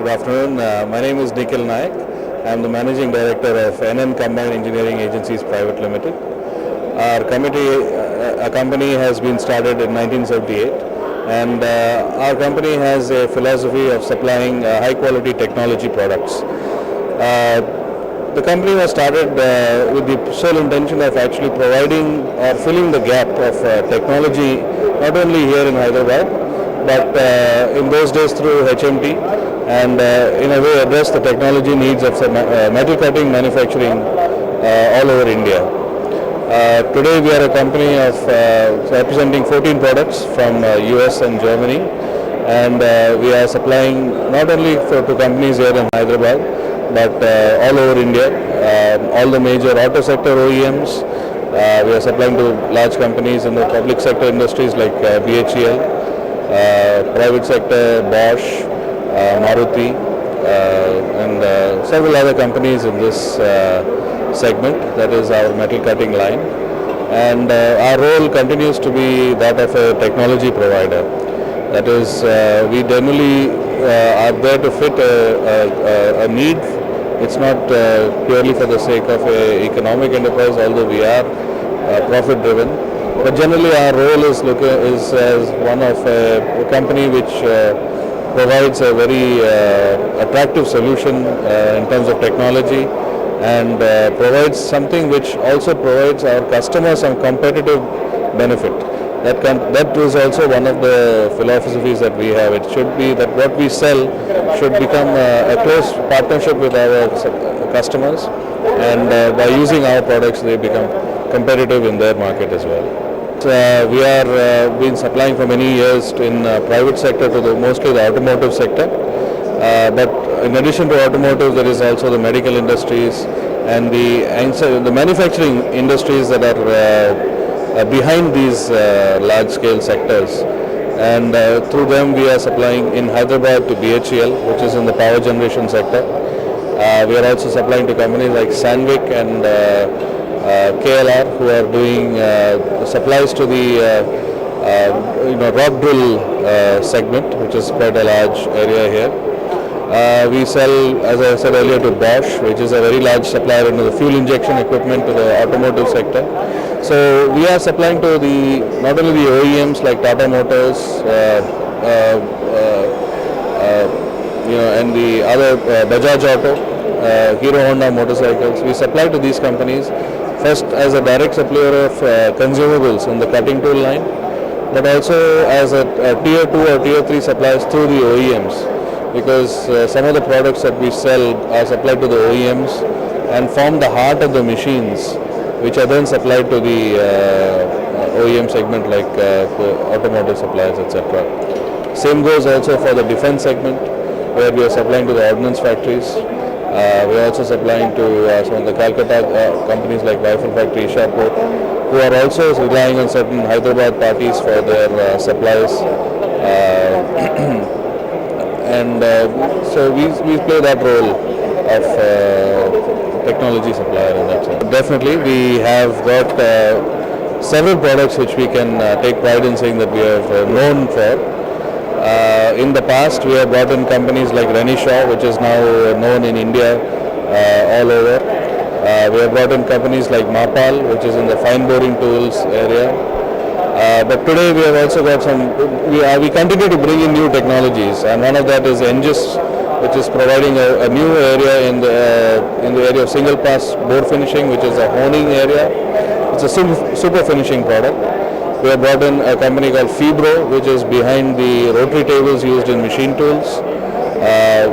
afternoon. My name is Nikhil Naik. I am the Managing Director of NN Combined Engineering Agencies Private Limited. Our company has been started in 1978, and our company has a philosophy of supplying high quality technology products. The company was started with the sole intention of actually providing or filling the gap of technology not only here in Hyderabad but in those days through HMT, and in a way address the technology needs of metal cutting manufacturing all over India. Today we are a company of representing 14 products from US and Germany, and we are supplying not only to companies here in Hyderabad but all over India, all the major auto sector OEMs. We are supplying to large companies in the public sector industries like BHEL, private sector Bosch, Maruti, and several other companies in this segment. That is our metal cutting line, and our role continues to be that of a technology provider. That is, we generally are there to fit a need. It's not purely for the sake of an economic enterprise, although we are profit driven. But generally our role is as one of a company which provides a very attractive solution in terms of technology, and provides something which also provides our customers some competitive benefit. That is also one of the philosophies that we have. It should be that what we sell should become a close partnership with our customers, and by using our products they become competitive in their market as well. We are been supplying for many years in private sector to mostly the automotive sector, but in addition to automotive there is also the medical industries and the manufacturing industries that are behind these large scale sectors, and through them we are supplying in Hyderabad to BHEL, which is in the power generation sector. We are also supplying to companies like Sandvik and KLR, who are doing supplies to the rock drill segment, which is quite a large area here. We sell, as I said earlier, to Bosch, which is a very large supplier into the fuel injection equipment to the automotive sector. So we are supplying to not only the OEMs like Tata Motors, and the other Bajaj Auto, Hero Honda motorcycles. We supply to these companies first as a direct supplier of consumables in the cutting tool line, but also as a tier 2 or tier 3 suppliers through the OEMs, because some of the products that we sell are supplied to the OEMs and form the heart of the machines, which are then supplied to the OEM segment like automotive suppliers, etc. Same goes also for the defense segment, where we are supplying to the ordnance factories. We are also supplying to some of the Calcutta companies like Rifle Factory, Ishapur, who are also relying on certain Hyderabad parties for their supplies. And so we play that role of technology supplier in that sense. Definitely, we have got several products which we can take pride in saying that we are known for. In the past, we have brought in companies like Renishaw, which is now known in India all over. We have brought in companies like Mapal, which is in the fine boring tools area. But today we have also got we continue to bring in new technologies, and one of that is Engis, which is providing a new area in the area of single pass bore finishing, which is a honing area. It's a super finishing product. We have brought in a company called Fibro, which is behind the rotary tables used in machine tools.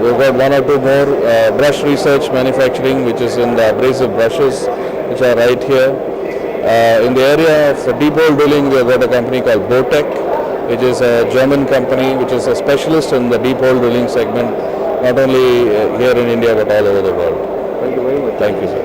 We've got one or two more brush research manufacturing, which is in the abrasive brushes, which are right here. In the area of deep hole drilling, we have got a company called Botec, which is a German company, which is a specialist in the deep hole drilling segment, not only here in India but all over the world. Thank you very much. Thank you, sir.